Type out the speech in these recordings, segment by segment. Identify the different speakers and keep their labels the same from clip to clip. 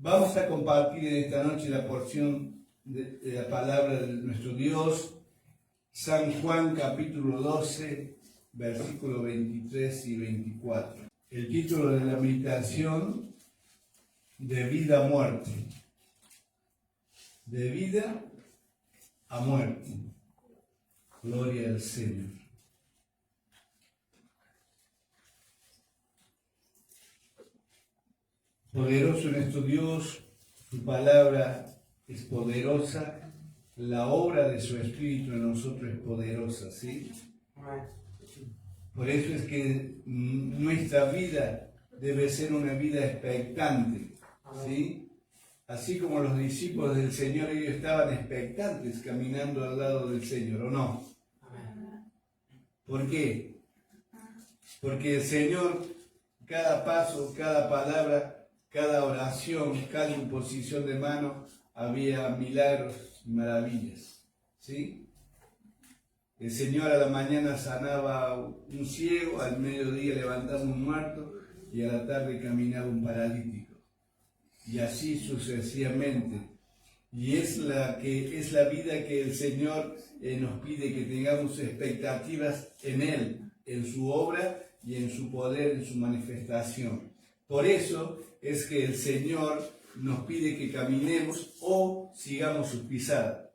Speaker 1: Vamos a compartir en esta noche la porción de la palabra de nuestro Dios, San Juan capítulo 12, versículos 23 y 24. El título de la meditación: de vida a muerte. De vida a muerte. Gloria al Señor. Poderoso nuestro Dios, su palabra es poderosa, la obra de su Espíritu en nosotros es poderosa, ¿sí? Por eso es que nuestra vida debe ser una vida expectante, ¿sí? Así como los discípulos del Señor, ellos estaban expectantes caminando al lado del Señor, ¿o no? ¿Por qué? Porque el Señor, cada paso, cada palabra, cada oración, cada imposición de mano, había milagros y maravillas, ¿sí? El Señor a la mañana sanaba un ciego, al mediodía levantaba un muerto y a la tarde caminaba un paralítico. Y así sucesivamente. Y es la vida que el Señor nos pide, que tengamos expectativas en Él, en su obra y en su poder, en su manifestación. Por eso es que el Señor nos pide que caminemos o sigamos sus pisadas.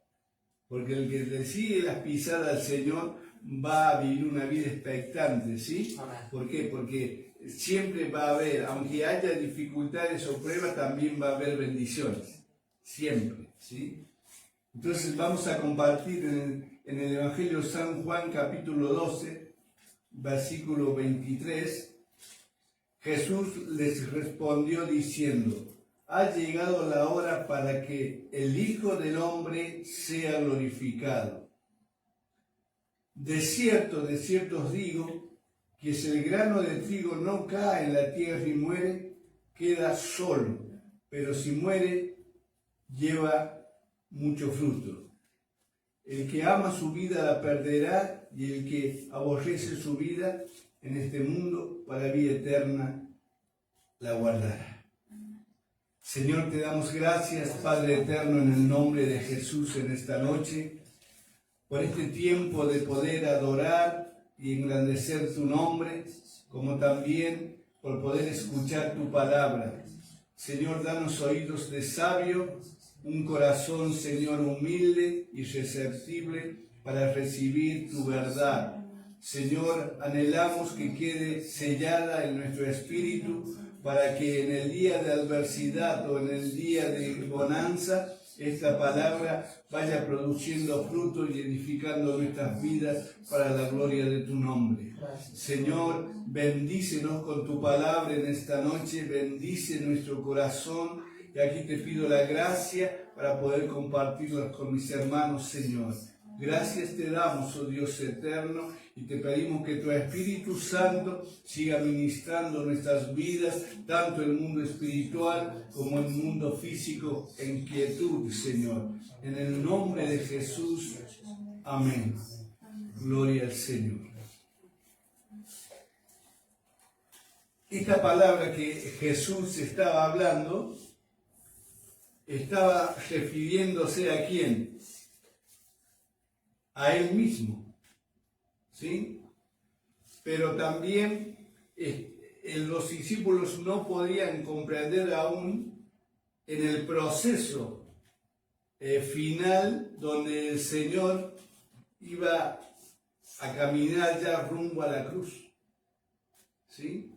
Speaker 1: Porque el que le sigue las pisadas al Señor va a vivir una vida expectante, ¿sí? ¿Por qué? Porque siempre va a haber, aunque haya dificultades o pruebas, también va a haber bendiciones. Siempre, ¿sí? Entonces vamos a compartir en el Evangelio de San Juan, capítulo 12, versículo 23. Jesús les respondió diciendo: ha llegado la hora para que el Hijo del Hombre sea glorificado. De cierto os digo, que si el grano de trigo no cae en la tierra y muere, queda solo, pero si muere, lleva mucho fruto. El que ama su vida la perderá, y el que aborrece su vida en este mundo para vida eterna la guardará. Señor, te damos gracias, Padre eterno, en el nombre de Jesús en esta noche, por este tiempo de poder adorar y engrandecer tu nombre, como también por poder escuchar tu palabra. Señor, danos oídos de sabio, un corazón, Señor, humilde y receptible para recibir tu verdad. Señor, anhelamos que quede sellada en nuestro espíritu, para que en el día de adversidad o en el día de bonanza, esta palabra vaya produciendo fruto y edificando nuestras vidas para la gloria de tu nombre. Señor, bendícenos con tu palabra en esta noche, bendice nuestro corazón, y aquí te pido la gracia para poder compartirla con mis hermanos, Señor. Gracias te damos, oh Dios eterno, y te pedimos que tu Espíritu Santo siga ministrando nuestras vidas, tanto el mundo espiritual como el mundo físico, en quietud, Señor. En el nombre de Jesús, amén. Gloria al Señor. Esta palabra que Jesús estaba hablando, estaba refiriéndose ¿a quién? A Él mismo, ¿sí? Pero también los discípulos no podían comprender aún en el proceso final donde el Señor iba a caminar ya rumbo a la cruz, ¿sí?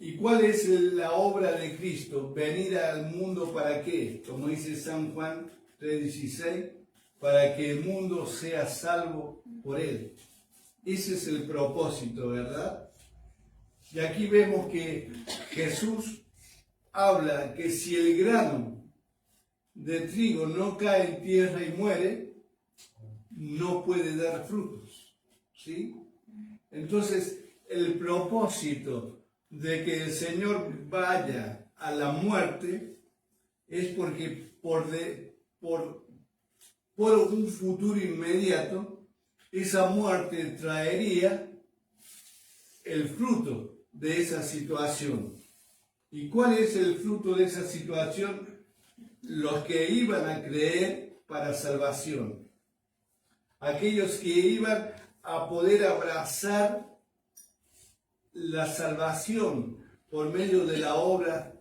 Speaker 1: ¿Y cuál es la obra de Cristo? Venir al mundo ¿para qué? Como dice San Juan 3:16, para que el mundo sea salvo por Él. Ese es el propósito, ¿verdad? Y aquí vemos que Jesús habla que si el grano de trigo no cae en tierra y muere, no puede dar frutos, ¿sí? Entonces, el propósito de que el Señor vaya a la muerte es porque por un futuro inmediato, esa muerte traería el fruto de esa situación. ¿Y cuál es el fruto de esa situación? Los que iban a creer para salvación. Aquellos que iban a poder abrazar la salvación por medio de la obra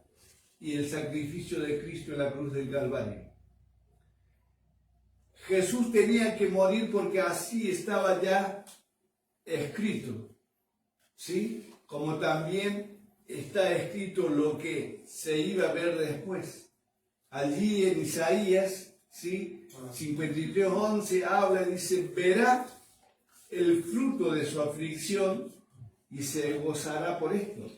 Speaker 1: y el sacrificio de Cristo en la cruz del Calvario. Jesús tenía que morir porque así estaba ya escrito, ¿sí? Como también está escrito lo que se iba a ver después. Allí en Isaías, ¿sí? 53:11 habla y dice, verá el fruto de su aflicción y se gozará por esto.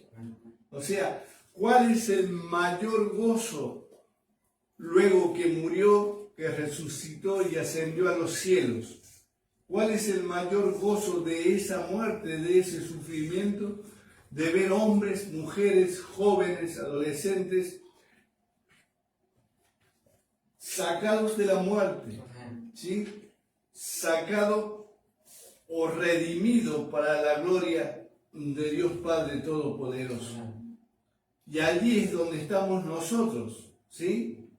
Speaker 1: O sea, ¿cuál es el mayor gozo luego que murió, que resucitó y ascendió a los cielos? ¿Cuál es el mayor gozo de esa muerte, de ese sufrimiento? De ver hombres, mujeres, jóvenes, adolescentes, sacados de la muerte, ¿sí? Sacado o redimido para la gloria de Dios Padre Todopoderoso. Y allí es donde estamos nosotros, ¿sí?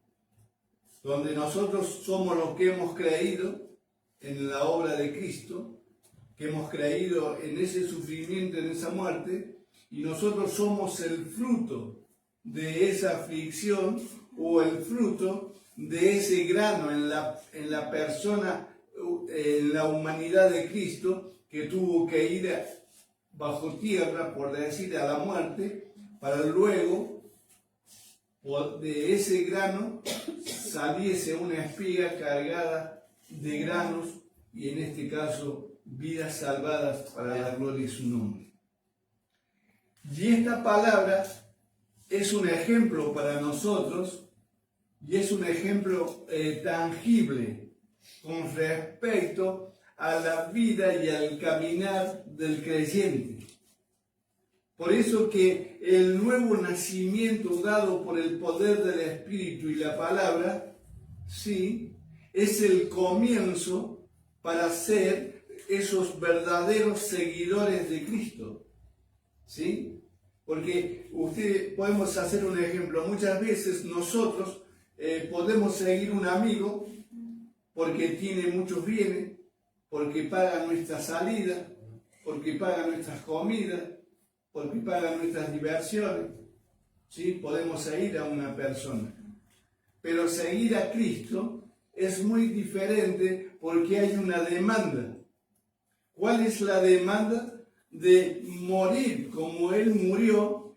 Speaker 1: Donde nosotros somos los que hemos creído en la obra de Cristo, que hemos creído en ese sufrimiento, en esa muerte, y nosotros somos el fruto de esa aflicción o el fruto de ese grano en la persona, en la humanidad de Cristo, que tuvo que ir bajo tierra, por decir, a la muerte, para luego de ese grano saliese una espiga cargada de granos y en este caso vidas salvadas para la gloria de su nombre. Y esta palabra es un ejemplo para nosotros y es un ejemplo tangible con respecto a la vida y al caminar del creyente. Por eso que el nuevo nacimiento dado por el poder del Espíritu y la palabra, sí, es el comienzo para ser esos verdaderos seguidores de Cristo, ¿sí? Porque podemos hacer un ejemplo. Muchas veces nosotros podemos seguir un amigo porque tiene muchos bienes, porque paga nuestra salida, porque paga nuestras comidas, porque paga nuestras diversiones, ¿sí? Podemos seguir a una persona. Pero seguir a Cristo es muy diferente porque hay una demanda. ¿Cuál es la demanda? De morir como Él murió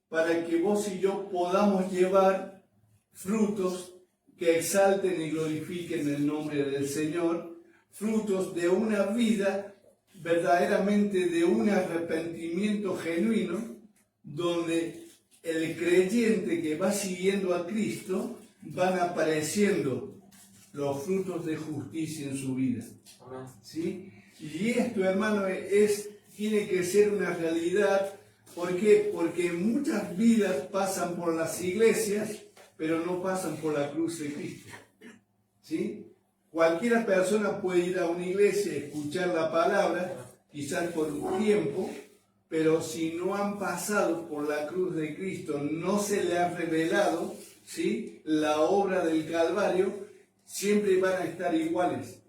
Speaker 1: para que vos y yo podamos llevar frutos que exalten y glorifiquen el nombre del Señor, frutos de una vida verdaderamente de un arrepentimiento genuino, donde el creyente que va siguiendo a Cristo van apareciendo los frutos de justicia en su vida. ¿Sí? Y esto, hermano, tiene que ser una realidad. ¿Por qué? Porque muchas vidas pasan por las iglesias, pero no pasan por la cruz de Cristo. ¿Sí? Cualquiera persona puede ir a una iglesia, escuchar la palabra, quizás por un tiempo, pero si no han pasado por la cruz de Cristo, no se le ha revelado, ¿sí?, la obra del Calvario, siempre van a estar iguales.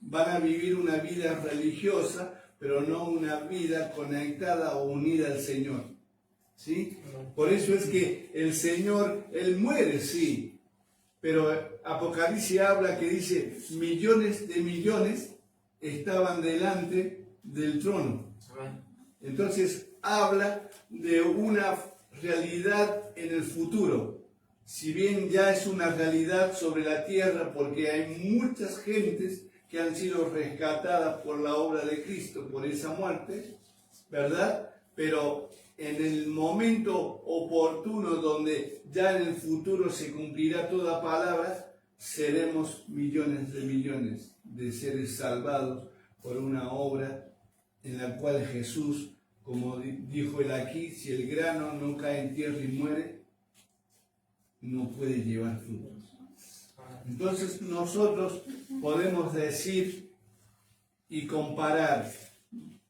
Speaker 1: Van a vivir una vida religiosa, pero no una vida conectada o unida al Señor. ¿Sí? Por eso es que el Señor, Él muere, sí, pero Apocalipsis habla que dice, millones de millones estaban delante del trono. Entonces habla de una realidad en el futuro. Si bien ya es una realidad sobre la tierra, porque hay muchas gentes que han sido rescatadas por la obra de Cristo, por esa muerte, ¿verdad? Pero en el momento oportuno, donde ya en el futuro se cumplirá toda palabra, seremos millones de seres salvados por una obra en la cual Jesús, como dijo él aquí, si el grano no cae en tierra y muere, no puede llevar frutos. Entonces nosotros podemos decir y comparar,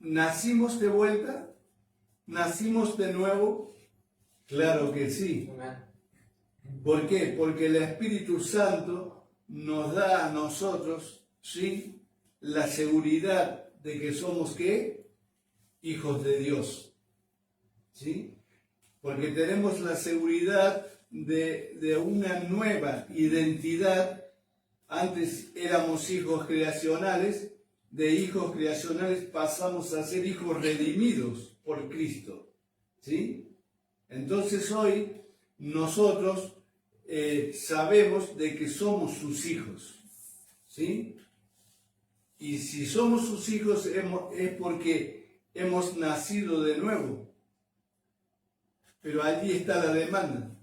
Speaker 1: nacimos de vuelta, nacimos de nuevo, Claro que sí. ¿Por qué? Porque el Espíritu Santo nos da a nosotros, ¿sí?, la seguridad de que somos, ¿qué? Hijos de Dios, ¿sí? Porque tenemos la seguridad de una nueva identidad. Antes éramos hijos creacionales, de hijos creacionales pasamos a ser hijos redimidos por Cristo, ¿sí? Entonces hoy nosotros sabemos de que somos sus hijos, ¿sí? Y si somos sus hijos es porque hemos nacido de nuevo. Pero allí está la demanda,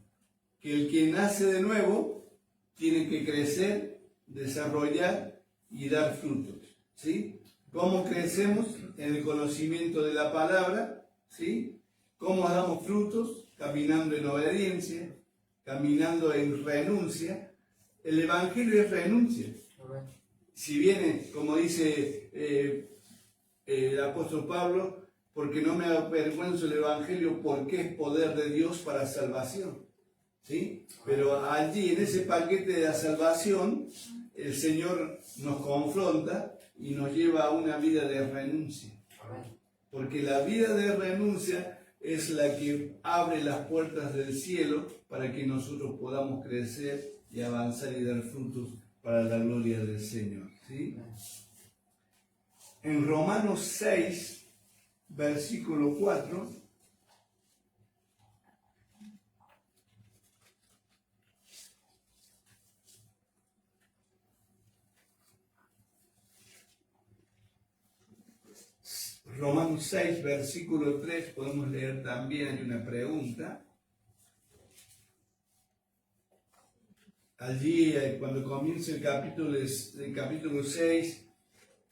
Speaker 1: que el que nace de nuevo tiene que crecer, desarrollar y dar frutos, ¿sí? ¿Cómo crecemos? En el conocimiento de la palabra, ¿sí? ¿Cómo damos frutos? Caminando en obediencia, caminando en renuncia. El Evangelio es renuncia. Si viene, como dice el apóstol Pablo, porque no me avergüenzo el Evangelio, porque es poder de Dios para salvación, ¿sí? Pero allí, en ese paquete de la salvación, el Señor nos confronta y nos lleva a una vida de renuncia. Porque la vida de renuncia es la que abre las puertas del cielo para que nosotros podamos crecer y avanzar y dar frutos para la gloria del Señor, ¿sí? En Romanos 6, versículo 4, Romanos 6, versículo 3, podemos leer también, hay una pregunta. Allí, cuando comienza el capítulo 6,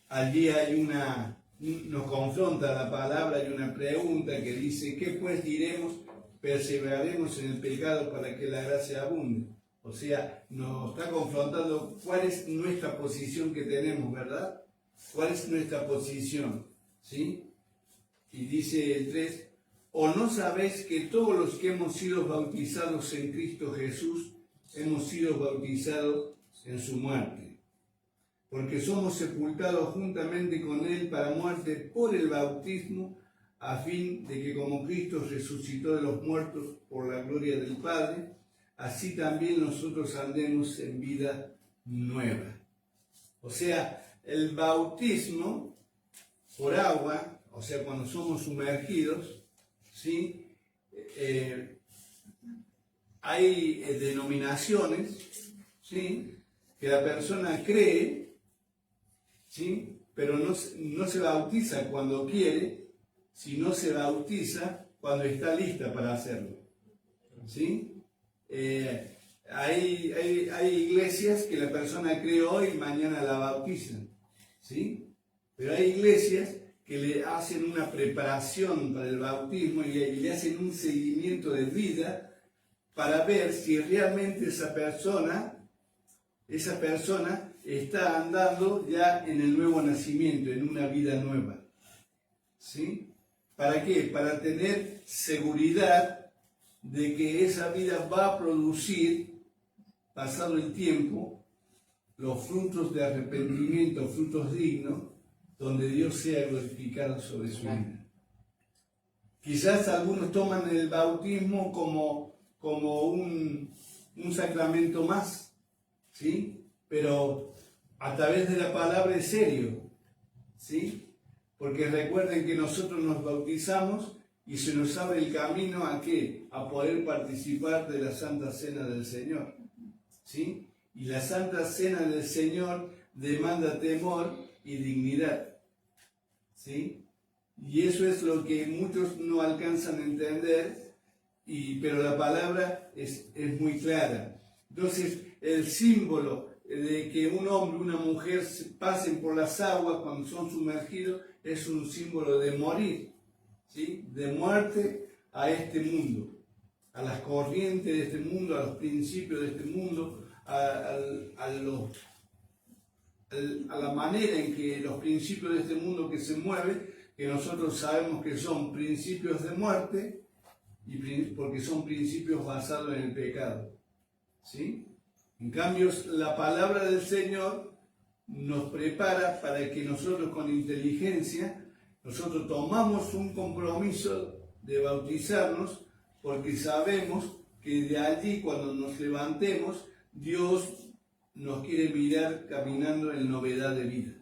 Speaker 1: allí hay nos confronta la palabra, hay una pregunta que dice, ¿qué pues diremos? Perseveraremos en el pecado para que la gracia abunde. O sea, nos está confrontando cuál es nuestra posición que tenemos, ¿verdad? ¿Cuál es nuestra posición? ¿Sí? Y dice el 3, ¿o no sabéis que todos los que hemos sido bautizados en Cristo Jesús, hemos sido bautizados en su muerte? Porque somos sepultados juntamente con Él para muerte por el bautismo, a fin de que como Cristo resucitó de los muertos por la gloria del Padre, así también nosotros andemos en vida nueva. O sea, el bautismo por agua, o sea, cuando somos sumergidos, ¿sí? Hay denominaciones, ¿sí?, que la persona cree, ¿sí?, pero no se bautiza cuando quiere, sino se bautiza cuando está lista para hacerlo, ¿sí? Hay iglesias que la persona cree hoy y mañana la bautizan, ¿sí? Pero hay iglesias que le hacen una preparación para el bautismo y le hacen un seguimiento de vida para ver si realmente esa persona está andando ya en el nuevo nacimiento, en una vida nueva, ¿sí? ¿Para qué? Para tener seguridad de que esa vida va a producir, pasado el tiempo, los frutos de arrepentimiento, frutos dignos, donde Dios sea glorificado sobre su vida. Quizás algunos toman el bautismo como un sacramento más, ¿sí? Pero a través de la palabra es serio, ¿sí? Porque recuerden que nosotros nos bautizamos y se nos abre el camino ¿a qué? A poder participar de la Santa Cena del Señor, ¿sí? Y la Santa Cena del Señor demanda temor y dignidad, ¿sí? Y eso es lo que muchos no alcanzan a entender, pero la palabra es muy clara. Entonces, el símbolo de que un hombre y una mujer pasen por las aguas cuando son sumergidos es un símbolo de morir, ¿sí? De muerte a este mundo, a las corrientes de este mundo, a los principios de este mundo, a la manera en que los principios de este mundo que se mueven, que nosotros sabemos que son principios de muerte, porque son principios basados en el pecado. ¿Sí? En cambio, la palabra del Señor nos prepara para que nosotros con inteligencia, nosotros tomamos un compromiso de bautizarnos, porque sabemos que de allí cuando nos levantemos, Dios nos quiere mirar caminando en novedad de vida.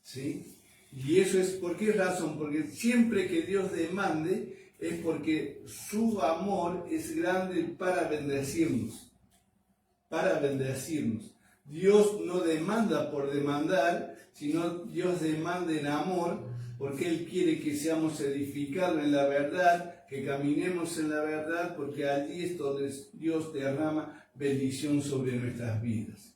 Speaker 1: ¿Sí? Y eso es, ¿por qué razón? Porque siempre que Dios demande, es porque su amor es grande para bendecirnos. Para bendecirnos. Dios no demanda por demandar, sino Dios demanda en amor, porque Él quiere que seamos edificados en la verdad, que caminemos en la verdad, porque allí es donde Dios derrama bendición sobre nuestras vidas.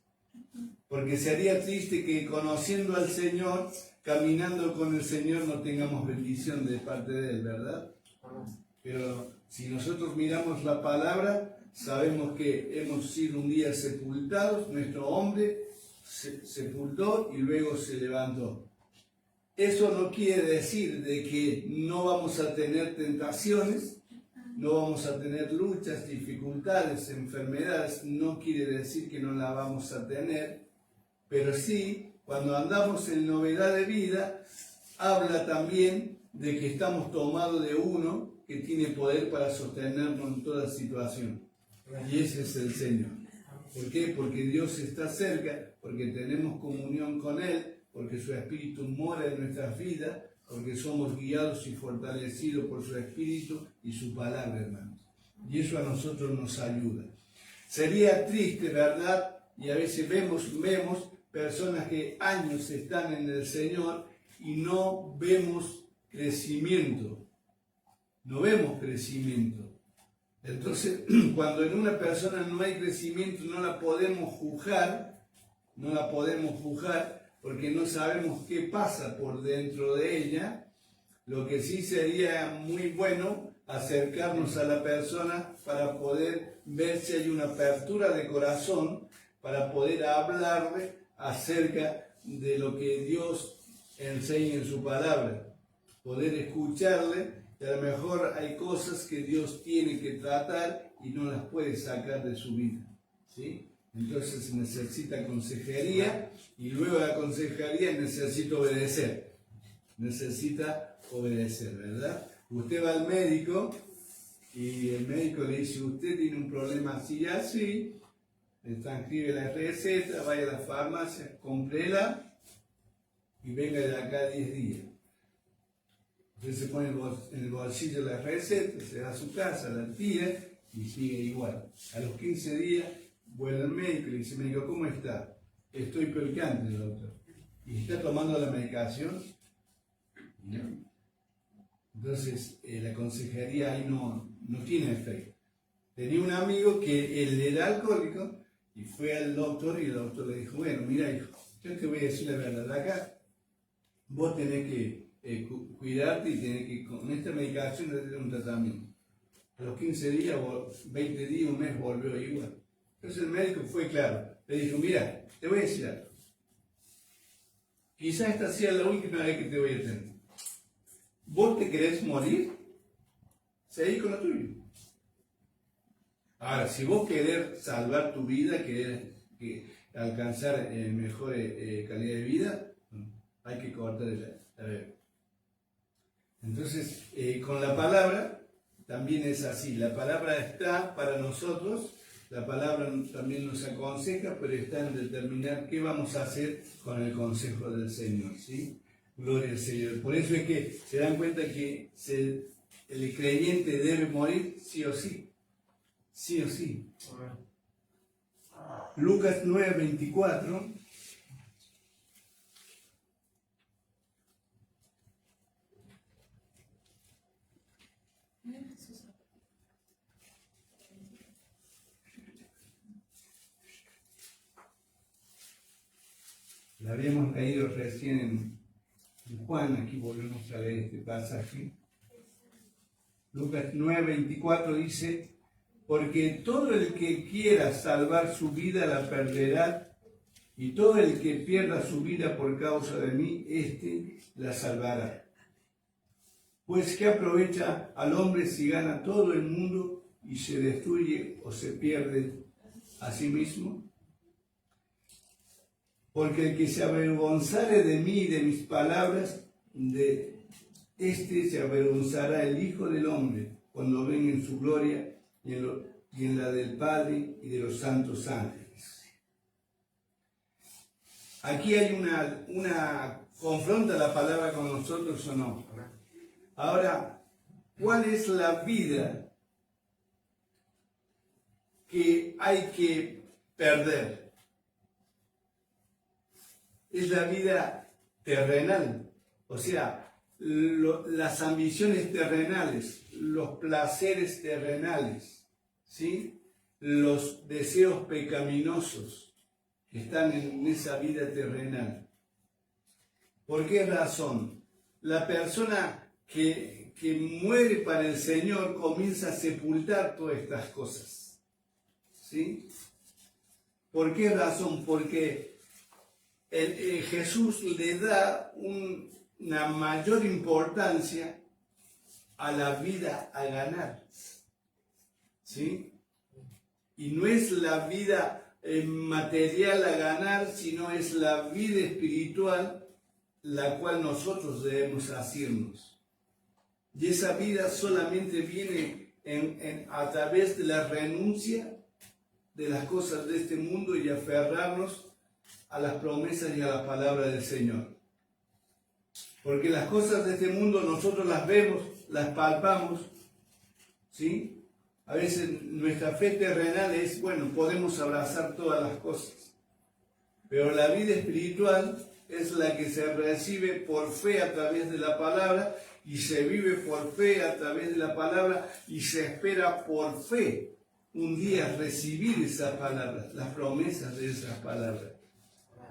Speaker 1: Porque sería triste que conociendo al Señor, caminando con el Señor, no tengamos bendición de parte de Él, ¿verdad? Pero si nosotros miramos la palabra, sabemos que hemos sido un día sepultados, nuestro hombre se sepultó y luego se levantó. Eso no quiere decir de que no vamos a tener tentaciones, no vamos a tener luchas, dificultades, enfermedades, no quiere decir que no la vamos a tener, pero sí, cuando andamos en novedad de vida, habla también de que estamos tomados de uno que tiene poder para sostenernos en toda situación. Y ese es el Señor. ¿Por qué? Porque Dios está cerca, porque tenemos comunión con Él, porque su Espíritu mora en nuestras vidas, porque somos guiados y fortalecidos por su Espíritu y su palabra, hermanos. Y eso a nosotros nos ayuda. Sería triste, ¿verdad? Y a veces vemos personas que años están en el Señor y no vemos crecimiento. No vemos crecimiento. Entonces, cuando en una persona no hay crecimiento, no la podemos juzgar, porque no sabemos qué pasa por dentro de ella. Lo que sí sería muy bueno acercarnos a la persona para poder ver si hay una apertura de corazón, para poder hablarle acerca de lo que Dios enseña en su palabra, poder escucharle. Y a lo mejor hay cosas que Dios tiene que tratar y no las puede sacar de su vida, ¿sí? Entonces necesita consejería y luego de la consejería necesita obedecer. Necesita obedecer, ¿verdad? Usted va al médico y el médico le dice, usted tiene un problema así y así, le transcribe la receta, vaya a la farmacia, cómprela y venga de acá a 10 días. Usted se pone en el bolsillo la receta, se va a su casa, la tira y sigue igual. A los 15 días vuelve al médico y le dice, médico, ¿cómo está? Estoy peor que antes, doctor. ¿Y está tomando la medicación? No. Entonces, la consejería ahí no tiene efecto. Tenía un amigo que él era alcohólico y fue al doctor y el doctor le dijo, bueno, mira hijo, yo te voy a decir la verdad, acá vos tenés que cuidarte y tenés que, con esta medicación, tener un tratamiento. A los 15 días, 20 días, un mes, volvió igual. Entonces el médico fue claro, le dijo, mira, te voy a decir algo. Quizás esta sea la última vez que te voy a tener. ¿Vos te querés morir? Seguí con lo tuyo. Ahora, si vos querés salvar tu vida, querés alcanzar mejor calidad de vida, hay que cortar la bebida. Entonces, con la palabra también es así. La palabra está para nosotros, la palabra también nos aconseja, pero está en determinar qué vamos a hacer con el consejo del Señor, ¿sí? Gloria al Señor. Por eso es que se dan cuenta que el creyente debe morir sí o sí. Sí o sí. Lucas 9:24. La habíamos leído recién en Juan, aquí volvemos a leer este pasaje. Lucas 9:24 dice, porque todo el que quiera salvar su vida la perderá, y todo el que pierda su vida por causa de mí, éste la salvará. Pues ¿qué aprovecha al hombre si gana todo el mundo y se destruye o se pierde a sí mismo? Porque el que se avergonzare de mí y de mis palabras, de este se avergonzará el Hijo del Hombre cuando venga en su gloria y en la del Padre y de los santos ángeles. Aquí hay una confronta la palabra con nosotros o no. Ahora, ¿cuál es la vida que hay que perder? Es la vida terrenal, o sea, las ambiciones terrenales, los placeres terrenales, ¿sí? Los deseos pecaminosos que están en esa vida terrenal. ¿Por qué razón? La persona que muere para el Señor comienza a sepultar todas estas cosas, ¿sí? ¿Por qué razón? Porque Jesús le da una mayor importancia a la vida a ganar, ¿sí? Y no es la vida material a ganar, sino es la vida espiritual la cual nosotros debemos asirnos. Y esa vida solamente viene a través de la renuncia de las cosas de este mundo y aferrarnos a las promesas y a la palabra del Señor. Porque las cosas de este mundo nosotros las vemos, las palpamos, ¿sí? A veces nuestra fe terrenal es, bueno, podemos abrazar todas las cosas. Pero la vida espiritual es la que se recibe por fe a través de la palabra y se vive por fe a través de la palabra y se espera por fe un día recibir esas palabras, las promesas de esas palabras.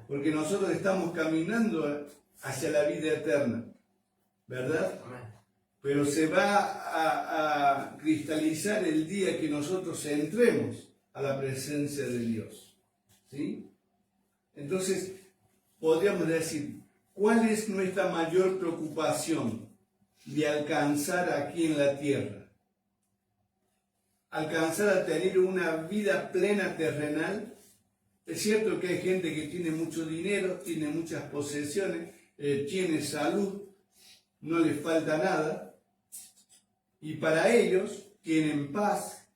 Speaker 1: Porque nosotros estamos caminando hacia la vida eterna, ¿verdad? Pero se va a cristalizar el día que nosotros entremos a la presencia de Dios, ¿sí? Entonces, podríamos decir, ¿cuál es nuestra mayor preocupación de alcanzar aquí en la tierra? ¿Alcanzar a tener una vida plena terrenal? Es cierto que hay gente que tiene mucho dinero, tiene muchas posesiones, tiene salud, no les falta nada, y para ellos tienen paz.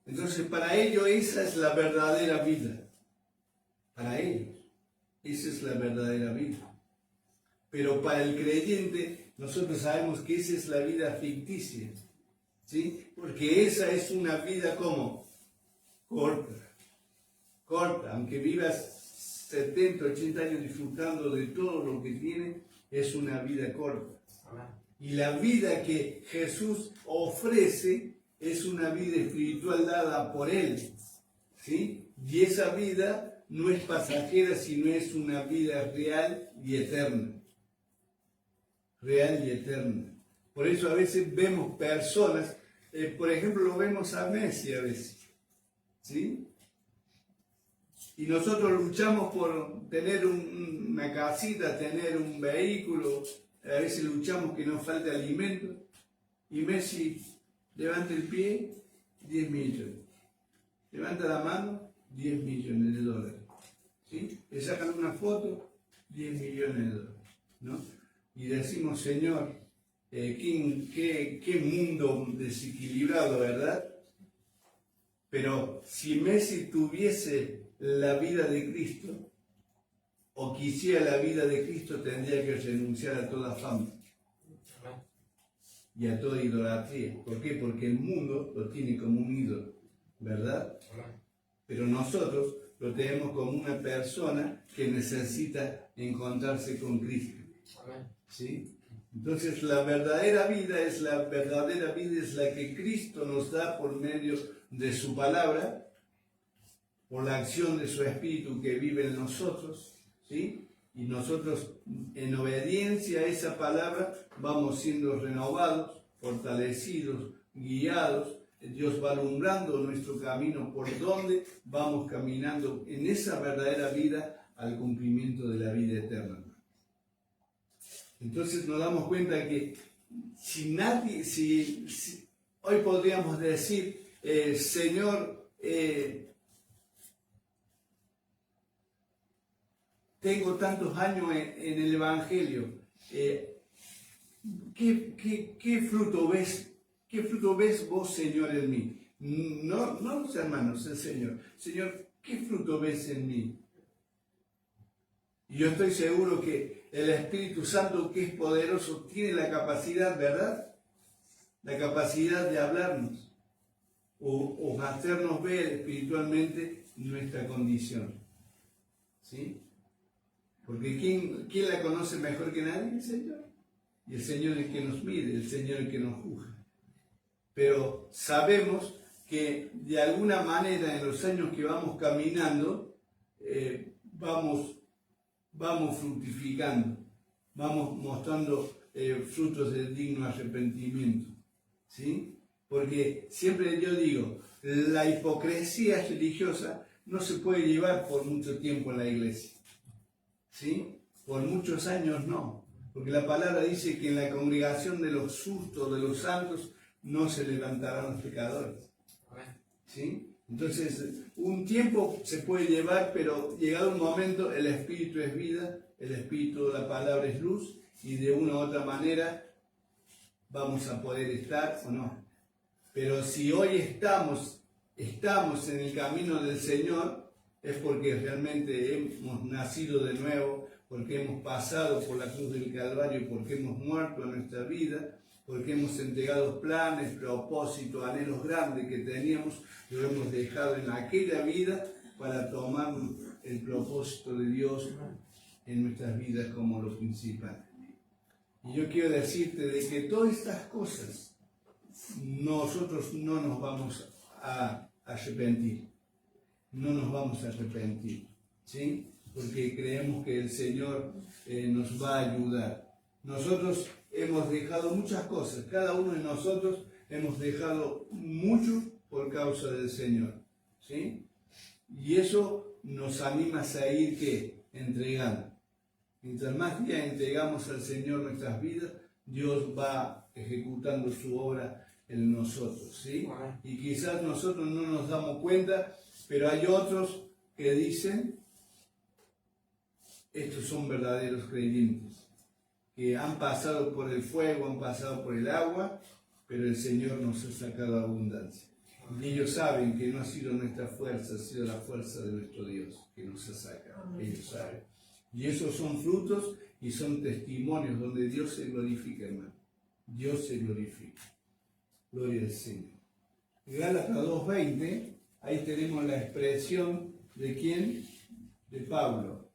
Speaker 1: Entonces, para ellos esa es la verdadera vida. Para ellos, esa es la verdadera vida. Pero para el creyente, nosotros sabemos que esa es la vida ficticia, ¿sí? Porque esa es una vida como corta, aunque vivas 70, 80 años disfrutando de todo lo que tiene, es una vida corta. Y la vida que Jesús ofrece es una vida espiritual dada por Él, ¿sí? Y esa vida no es pasajera, sino es una vida real y eterna. Real y eterna. Por eso a veces vemos personas, por ejemplo, lo vemos a Messi a veces, ¿sí? Y nosotros luchamos por tener una casita, tener un vehículo, a veces luchamos que nos falte alimento, y Messi levanta el pie, 10 millones. Levanta la mano, 10 millones de dólares. ¿Sí? Le sacan una foto, 10 millones de dólares, ¿no? Y decimos, Señor, qué mundo desequilibrado, ¿verdad? Pero si Messi tuviese la vida de Cristo, o quisiera la vida de Cristo, tendría que renunciar a toda fama y a toda idolatría. ¿Por qué? Porque el mundo lo tiene como un ídolo, ¿verdad? Pero nosotros lo tenemos como una persona que necesita encontrarse con Cristo, ¿sí? Entonces la verdadera vida es la que Cristo nos da por medio de su palabra, por la acción de su Espíritu que vive en nosotros, ¿sí? Y nosotros, en obediencia a esa palabra, vamos siendo renovados, fortalecidos, guiados. Dios va alumbrando nuestro camino por donde vamos caminando en esa verdadera vida al cumplimiento de la vida eterna. Entonces nos damos cuenta que hoy podríamos decir, Señor, tengo tantos años en el Evangelio, ¿qué fruto ves? ¿Qué fruto ves vos, Señor, en mí? No los hermanos, el Señor. Señor, ¿qué fruto ves en mí? Y yo estoy seguro que el Espíritu Santo, que es poderoso, tiene la capacidad, ¿verdad? La capacidad de hablarnos o hacernos ver espiritualmente nuestra condición. ¿Sí? Porque ¿quién la conoce mejor que nadie? El Señor. Y el Señor es el que nos mide, el Señor es el que nos juzga. Pero sabemos que de alguna manera en los años que vamos caminando, vamos fructificando, vamos mostrando frutos de digno arrepentimiento, ¿sí? Porque siempre yo digo, la hipocresía religiosa no se puede llevar por mucho tiempo en la iglesia, ¿sí? Por muchos años no, porque la palabra dice que en la congregación de los justos, de los santos, no se levantarán los pecadores, ¿sí? Entonces, un tiempo se puede llevar, pero llegado un momento, el Espíritu es vida, el Espíritu, la palabra es luz, y de una u otra manera vamos a poder estar o no. Pero si hoy estamos en el camino del Señor, es porque realmente hemos nacido de nuevo, porque hemos pasado por la cruz del Calvario, porque hemos muerto en nuestra vida, porque hemos entregado planes, propósitos, anhelos grandes que teníamos, lo hemos dejado en aquella vida para tomar el propósito de Dios en nuestras vidas como lo principal. Y yo quiero decirte de que todas estas cosas nosotros no nos vamos a arrepentir, no nos vamos a arrepentir, ¿sí? Porque creemos que el Señor nos va a ayudar. Nosotros hemos dejado muchas cosas, cada uno de nosotros hemos dejado mucho por causa del Señor, ¿sí? Y eso nos anima a seguir, ¿qué? Entregando. Mientras más días entregamos al Señor nuestras vidas, Dios va ejecutando su obra en nosotros, ¿sí? Y quizás nosotros no nos damos cuenta, pero hay otros que dicen, estos son verdaderos creyentes, que han pasado por el fuego, han pasado por el agua, pero el Señor nos ha sacado abundancia. Y ellos saben que no ha sido nuestra fuerza, ha sido la fuerza de nuestro Dios que nos ha sacado. Ellos saben. Y esos son frutos y son testimonios donde Dios se glorifica, hermano. Dios se glorifica. Gloria al Señor. Gálatas 2:20, ahí tenemos la expresión de ¿quién? De Pablo.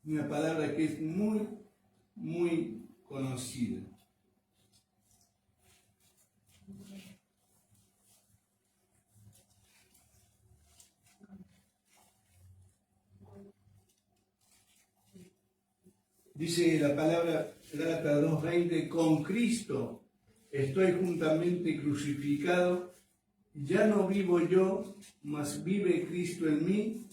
Speaker 1: Una palabra que es muy, muy conocida. Dice la palabra Gálatas 2:20, con Cristo estoy juntamente crucificado, ya no vivo yo, mas vive Cristo en mí,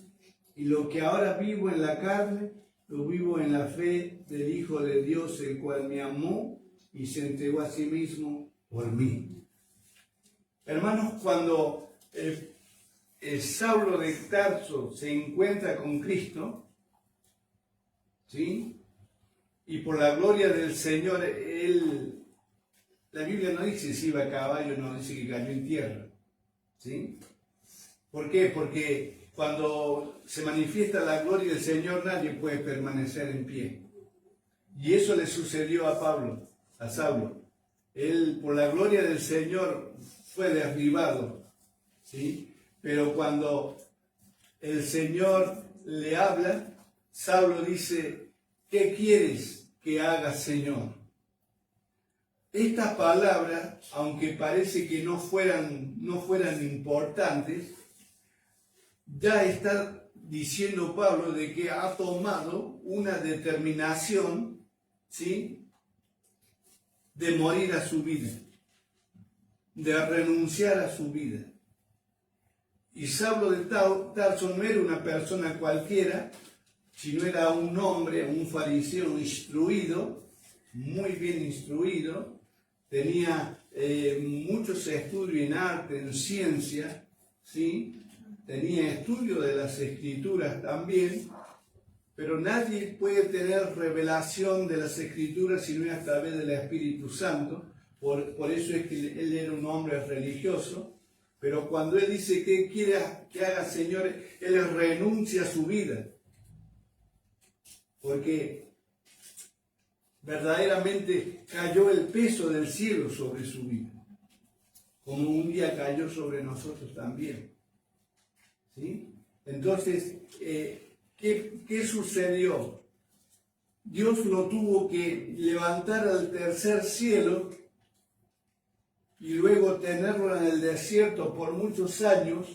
Speaker 1: y lo que ahora vivo en la carne, lo vivo en la fe del Hijo de Dios, el cual me amó y se entregó a sí mismo por mí. Hermanos, cuando Saulo de Tarso se encuentra con Cristo, ¿sí? Y por la gloria del Señor, la Biblia no dice si iba a caballo, no dice que cayó en tierra, ¿sí? ¿Por qué? Porque cuando se manifiesta la gloria del Señor, nadie puede permanecer en pie. Y eso le sucedió a Saulo. Él, por la gloria del Señor, fue derribado, ¿sí? Pero cuando el Señor le habla, Saulo dice, ¿qué quieres que haga, Señor? Estas palabras, aunque parece que no fueran importantes, ya está diciendo Pablo de que ha tomado una determinación, ¿sí?, de morir a su vida, de renunciar a su vida. Y Saulo de Tarso no era una persona cualquiera, sino era un hombre, un fariseo instruido, muy bien instruido, tenía muchos estudios en arte, en ciencia, ¿sí? Tenía estudio de las Escrituras también, pero nadie puede tener revelación de las Escrituras si no es a través del Espíritu Santo. Por eso es que él era un hombre religioso, pero cuando él dice que quiere que haga Señor, él renuncia a su vida, porque verdaderamente cayó el peso del cielo sobre su vida, como un día cayó sobre nosotros también. ¿Sí? Entonces, ¿qué sucedió? Dios lo tuvo que levantar al tercer cielo y luego tenerlo en el desierto por muchos años,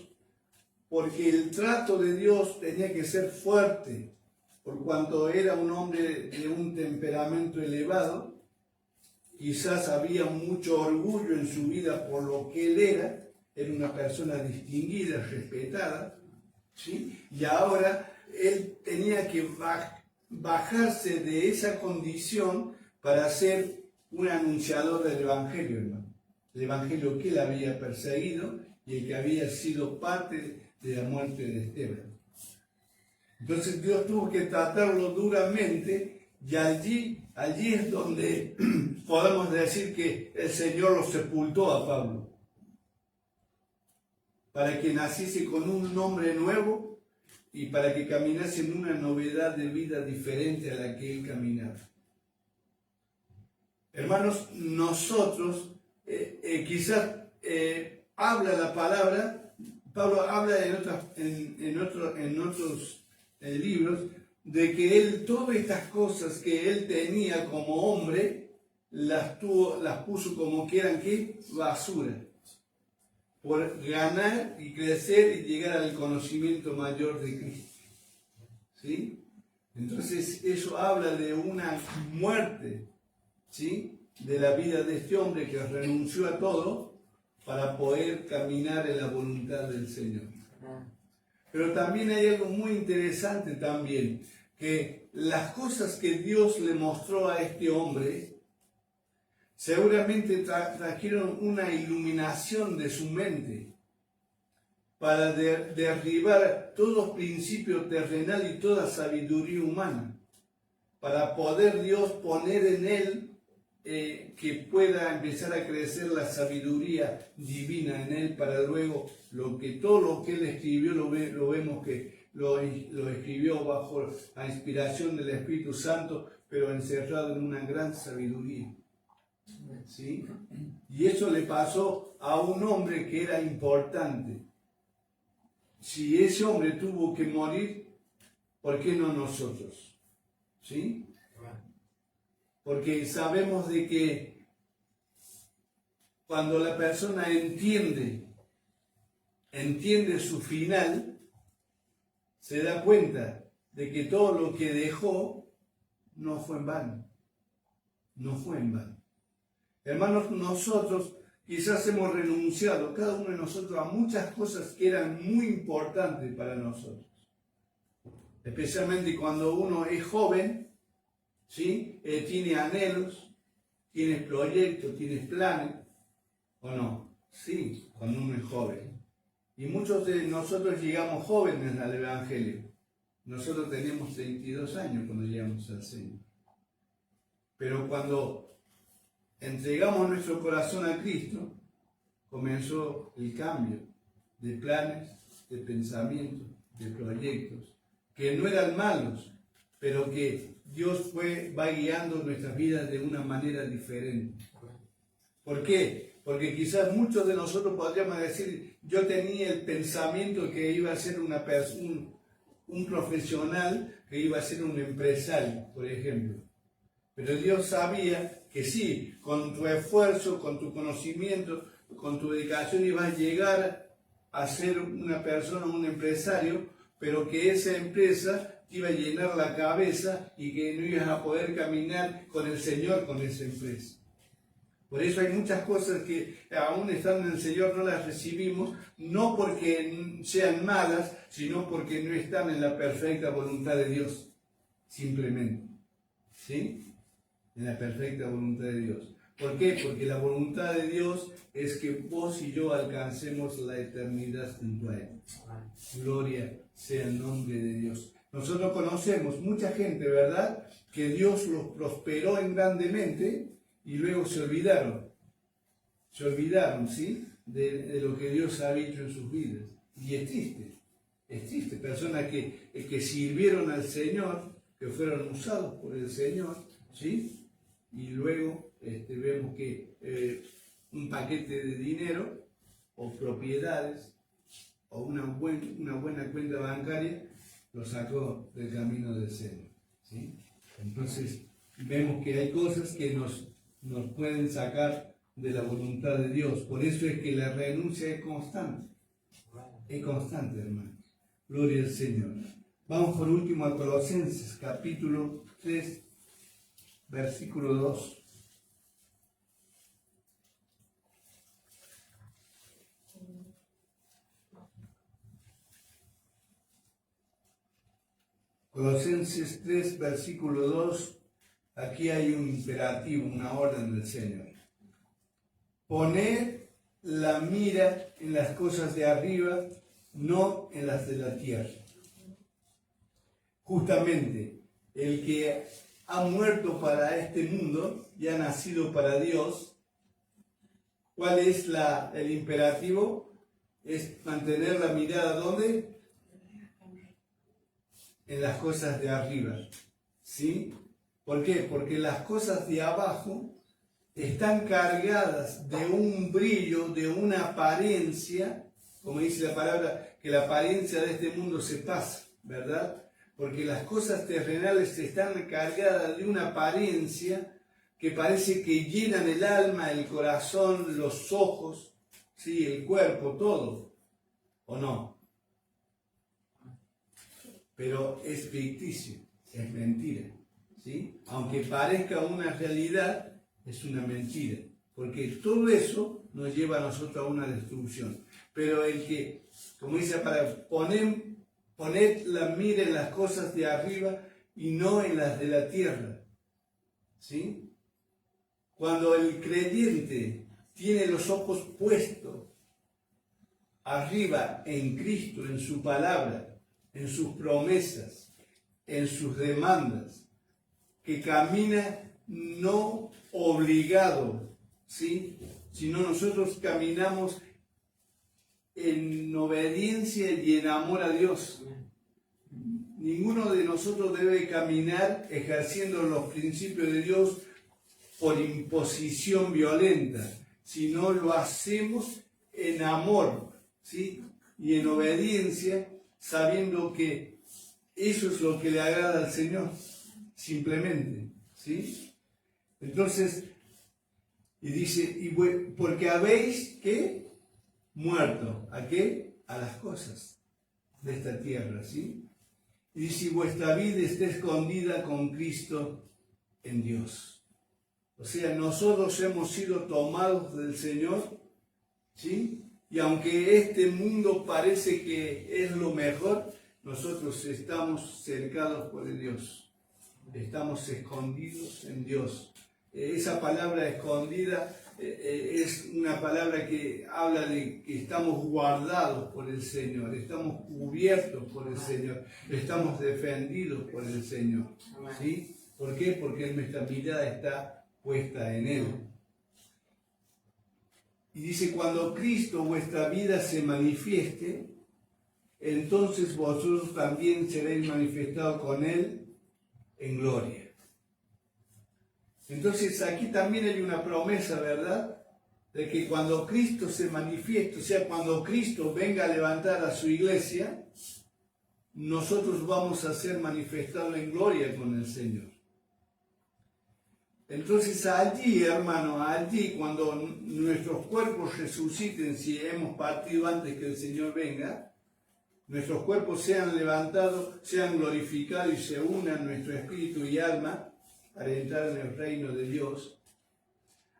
Speaker 1: porque el trato de Dios tenía que ser fuerte, por cuanto era un hombre de un temperamento elevado. Quizás había mucho orgullo en su vida por lo que él era una persona distinguida, respetada, ¿sí? Y ahora él tenía que bajarse de esa condición para ser un anunciador del Evangelio, hermano. El Evangelio que él había perseguido y el que había sido parte de la muerte de Esteban. Entonces Dios tuvo que tratarlo duramente, y allí es donde podemos decir que el Señor lo sepultó a Pablo, para que naciese con un nombre nuevo y para que caminase en una novedad de vida diferente a la que él caminaba. Hermanos, nosotros quizás habla la palabra, Pablo habla en otros libros, de que él, todas estas cosas que él tenía como hombre, las puso como que eran, ¿qué? Basura, por ganar y crecer y llegar al conocimiento mayor de Cristo. ¿Sí? Entonces eso habla de una muerte, ¿sí?, de la vida de este hombre que renunció a todo para poder caminar en la voluntad del Señor. Pero también hay algo muy interesante también, que las cosas que Dios le mostró a este hombre seguramente trajeron una iluminación de su mente para derribar todo principio terrenal y toda sabiduría humana, para poder Dios poner en él que pueda empezar a crecer la sabiduría divina en él, para luego todo lo que él escribió lo vemos que lo escribió bajo la inspiración del Espíritu Santo, pero encerrado en una gran sabiduría. ¿Sí? Y eso le pasó a un hombre que era importante. Si ese hombre tuvo que morir, ¿por qué no nosotros? ¿Sí? Porque sabemos de que cuando la persona entiende su final, se da cuenta de que todo lo que dejó no fue en vano. No fue en vano. Hermanos, nosotros quizás hemos renunciado, cada uno de nosotros, a muchas cosas que eran muy importantes para nosotros. Especialmente cuando uno es joven, ¿sí? Tiene anhelos, tiene proyectos, tiene planes, ¿o no? Sí, cuando uno es joven. Y muchos de nosotros llegamos jóvenes al Evangelio. Nosotros tenemos 32 años cuando llegamos al Señor. Pero cuando entregamos nuestro corazón a Cristo, comenzó el cambio de planes, de pensamientos, de proyectos, que no eran malos, pero que Dios va guiando nuestras vidas de una manera diferente. ¿Por qué? Porque quizás muchos de nosotros podríamos decir, yo tenía el pensamiento que iba a ser un profesional, que iba a ser un empresario, por ejemplo. Pero Dios sabía que sí, con tu esfuerzo, con tu conocimiento, con tu dedicación ibas a llegar a ser una persona, un empresario, pero que esa empresa te iba a llenar la cabeza y que no ibas a poder caminar con el Señor con esa empresa. Por eso hay muchas cosas que aún estando en el Señor no las recibimos, no porque sean malas, sino porque no están en la perfecta voluntad de Dios, simplemente. ¿Sí? en la perfecta voluntad de Dios. ¿Por qué? Porque la voluntad de Dios es que vos y yo alcancemos la eternidad junto a Él. Gloria sea el nombre de Dios. Nosotros conocemos mucha gente, ¿verdad?, que Dios los prosperó en grandemente y luego se olvidaron, ¿sí?, de lo que Dios ha hecho en sus vidas. Y es triste, personas que sirvieron al Señor, que fueron usados por el Señor, ¿sí?, y luego vemos que un paquete de dinero o propiedades o una buena cuenta bancaria lo sacó del camino del Señor, ¿sí? Entonces vemos que hay cosas que nos pueden sacar de la voluntad de Dios. Por eso es que la renuncia es constante, hermano. Gloria al Señor. Vamos por último a Colosenses capítulo 3, versículo 2. Colosenses 3, versículo 2, aquí hay un imperativo, una orden del Señor. Poned la mira en las cosas de arriba, no en las de la tierra. Justamente, el que ha muerto para este mundo y ha nacido para Dios, ¿cuál es el imperativo? Es mantener la mirada, ¿dónde? En las cosas de arriba, ¿sí? ¿Por qué? Porque las cosas de abajo están cargadas de un brillo, de una apariencia, como dice la palabra, que la apariencia de este mundo se pasa, ¿verdad? Porque las cosas terrenales están cargadas de una apariencia que parece que llenan el alma, el corazón, los ojos, ¿sí?, el cuerpo, todo, ¿o no? Pero es ficticio, es mentira, ¿sí? Aunque parezca una realidad, es una mentira, porque todo eso nos lleva a nosotros a una destrucción. Pero el que, como dice para poned la mira en las cosas de arriba y no en las de la tierra, ¿sí? Cuando el creyente tiene los ojos puestos arriba en Cristo, en su palabra, en sus promesas, en sus demandas, que camina no obligado, ¿sí?, sino nosotros caminamos en obediencia y en amor a Dios. Ninguno de nosotros debe caminar ejerciendo los principios de Dios por imposición violenta, sino lo hacemos en amor, ¿sí?, y en obediencia, sabiendo que eso es lo que le agrada al Señor, simplemente, ¿sí? Entonces, y dice, porque habéis, ¿qué?, muerto, ¿a qué? A las cosas de esta tierra, ¿sí? Y dice, vuestra vida está escondida con Cristo en Dios. O sea, nosotros hemos sido tomados del Señor, ¿sí? Y aunque este mundo parece que es lo mejor, nosotros estamos cercados por Dios. Estamos escondidos en Dios. Esa palabra escondida es una palabra que habla de que estamos guardados por el Señor, estamos cubiertos por el Señor, estamos defendidos por el Señor, ¿sí? ¿Por qué? Porque nuestra mirada está puesta en Él. Y dice, cuando Cristo vuestra vida se manifieste, entonces vosotros también seréis manifestados con Él en gloria. Entonces aquí también hay una promesa, ¿verdad?, de que cuando Cristo se manifieste, o sea, cuando Cristo venga a levantar a su iglesia, nosotros vamos a ser manifestados en gloria con el Señor. Entonces allí, hermano, allí cuando nuestros cuerpos resuciten, si hemos partido antes que el Señor venga, nuestros cuerpos sean levantados, sean glorificados y se unan nuestro espíritu y alma para entrar en el reino de Dios,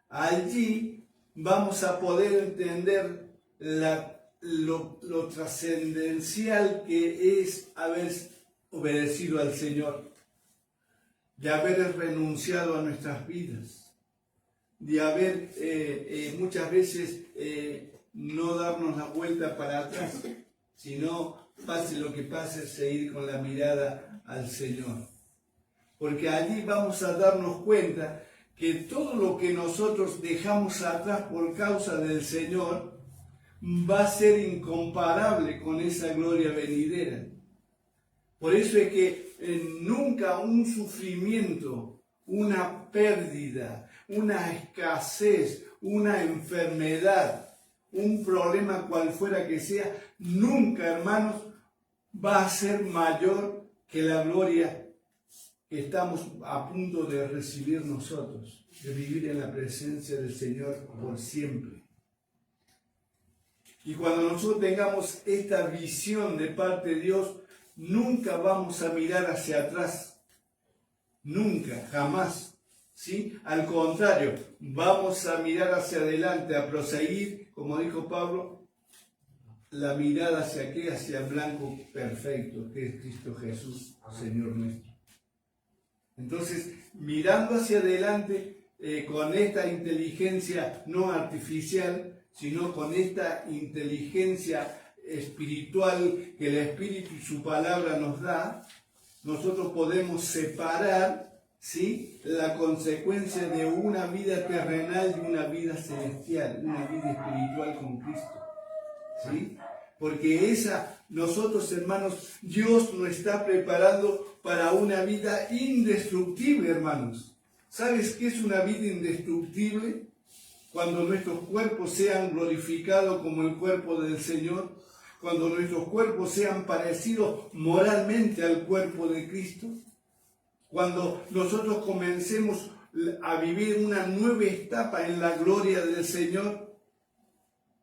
Speaker 1: allí vamos a poder entender lo trascendencial que es haber obedecido al Señor. de haber renunciado a nuestras vidas, de haber muchas veces no darnos la vuelta para atrás, sino pase lo que pase, seguir con la mirada al Señor. Porque allí vamos a darnos cuenta que todo lo que nosotros dejamos atrás por causa del Señor va a ser incomparable con esa gloria venidera. Por eso es que nunca un sufrimiento, una pérdida, una escasez, una enfermedad, un problema cual fuera que sea, nunca, hermanos, va a ser mayor que la gloria que estamos a punto de recibir nosotros, de vivir en la presencia del Señor por siempre. Y cuando nosotros tengamos esta visión de parte de Dios, nunca vamos a mirar hacia atrás, nunca, jamás, ¿sí? Al contrario, vamos a mirar hacia adelante, a proseguir, como dijo Pablo, la mirada hacia qué, hacia el blanco perfecto, que es Cristo Jesús, Señor nuestro. Entonces, mirando hacia adelante, con esta inteligencia no artificial, sino con esta inteligencia espiritual que el Espíritu y su palabra nos da, nosotros podemos separar, ¿sí?, la consecuencia de una vida terrenal y una vida celestial, una vida espiritual con Cristo, ¿sí? Porque nosotros, hermanos, Dios nos está preparando para una vida indestructible, hermanos. ¿Sabes qué es una vida indestructible? Cuando nuestros cuerpos sean glorificados como el cuerpo del Señor, cuando nuestros cuerpos sean parecidos moralmente al cuerpo de Cristo, cuando nosotros comencemos a vivir una nueva etapa en la gloria del Señor.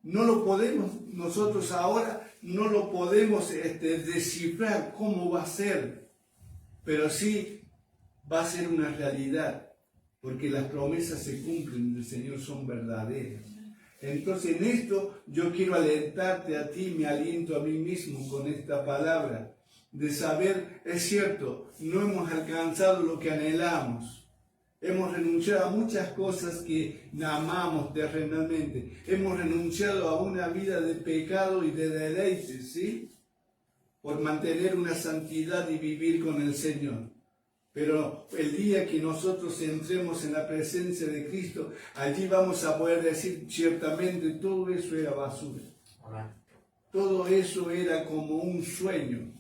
Speaker 1: No lo podemos, nosotros ahora no lo podemos descifrar cómo va a ser, pero sí va a ser una realidad, porque las promesas se cumplen del Señor, son verdaderas. Entonces en esto yo quiero alentarte a ti, me aliento a mí mismo con esta palabra, de saber, es cierto, no hemos alcanzado lo que anhelamos. Hemos renunciado a muchas cosas que amamos terrenalmente. Hemos renunciado a una vida de pecado y de deleites, ¿sí? Por mantener una santidad y vivir con el Señor. Pero el día que nosotros entremos en la presencia de Cristo, allí vamos a poder decir, ciertamente todo eso era basura. Amén. Todo eso era como un sueño,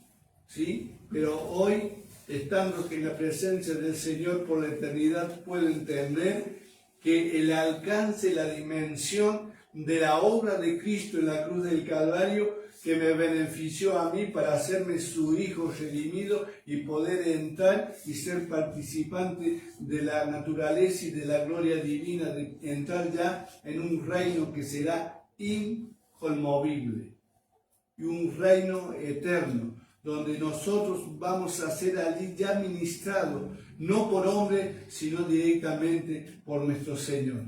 Speaker 1: ¿sí? Pero hoy, estando en la presencia del Señor por la eternidad, puedo entender que el alcance, la dimensión de la obra de Cristo en la cruz del Calvario, que me benefició a mí para hacerme su hijo redimido y poder entrar y ser participante de la naturaleza y de la gloria divina, de entrar ya en un reino que será inconmovible y un reino eterno, donde nosotros vamos a ser allí ya ministrados, no por hombre, sino directamente por nuestro Señor.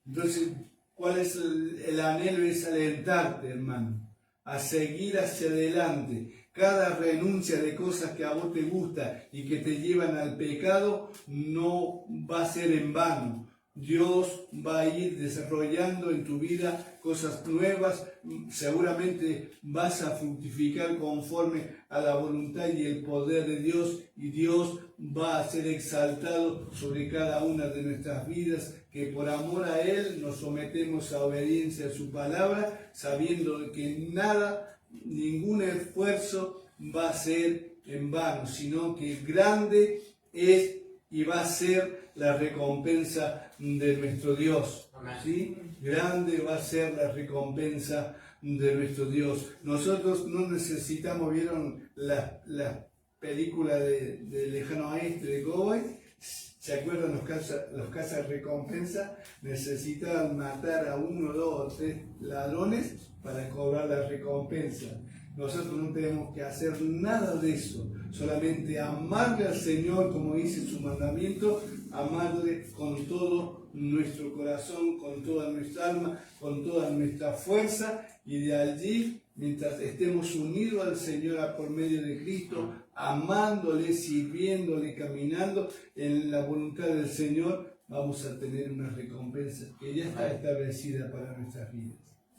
Speaker 1: Entonces, ¿cuál es el anhelo? Es alentarte, hermano, a seguir hacia adelante. Cada renuncia de cosas que a vos te gusta y que te llevan al pecado no va a ser en vano. Dios va a ir desarrollando en tu vida cosas nuevas, seguramente vas a fructificar conforme a la voluntad y el poder de Dios, y Dios va a ser exaltado sobre cada una de nuestras vidas, que por amor a Él nos sometemos a obediencia a su palabra, sabiendo que nada, ningún esfuerzo va a ser en vano, sino que grande es y va a ser la recompensa de nuestro Dios, ¿sí? Grande va a ser la recompensa de nuestro Dios. Nosotros no necesitamos, ¿vieron la película de Lejano Oeste de Cowboy? ¿Se acuerdan los cazas recompensa? Necesitaban matar a 1, 2 o 3 ladrones para cobrar la recompensa. Nosotros no tenemos que hacer nada de eso, solamente amarle al Señor, como dice su mandamiento, amarle con todo nuestro corazón, con toda nuestra alma, con toda nuestra fuerza, y de allí mientras estemos unidos al Señor por medio de Cristo, amándole, sirviéndole, caminando en la voluntad del Señor, vamos a tener una recompensa que ya está establecida para nuestras vidas.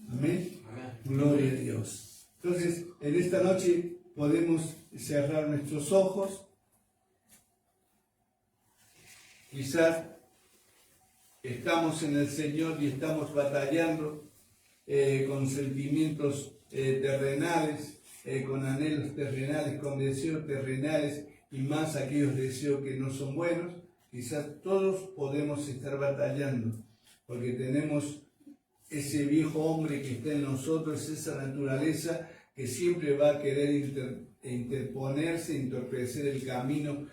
Speaker 1: Amén. Gloria a Dios. Entonces, en esta noche podemos cerrar nuestros ojos. Quizás estamos en el Señor y estamos batallando con sentimientos terrenales, con anhelos terrenales, con deseos terrenales y más aquellos deseos que no son buenos. Quizás todos podemos estar batallando porque tenemos ese viejo hombre que está en nosotros, esa naturaleza que siempre va a querer interponerse, entorpecer el camino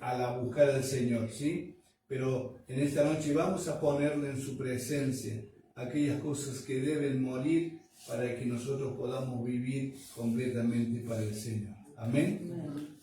Speaker 1: a la buscar al Señor, ¿sí? Pero en esta noche vamos a ponerle en su presencia aquellas cosas que deben morir para que nosotros podamos vivir completamente para el Señor. Amén.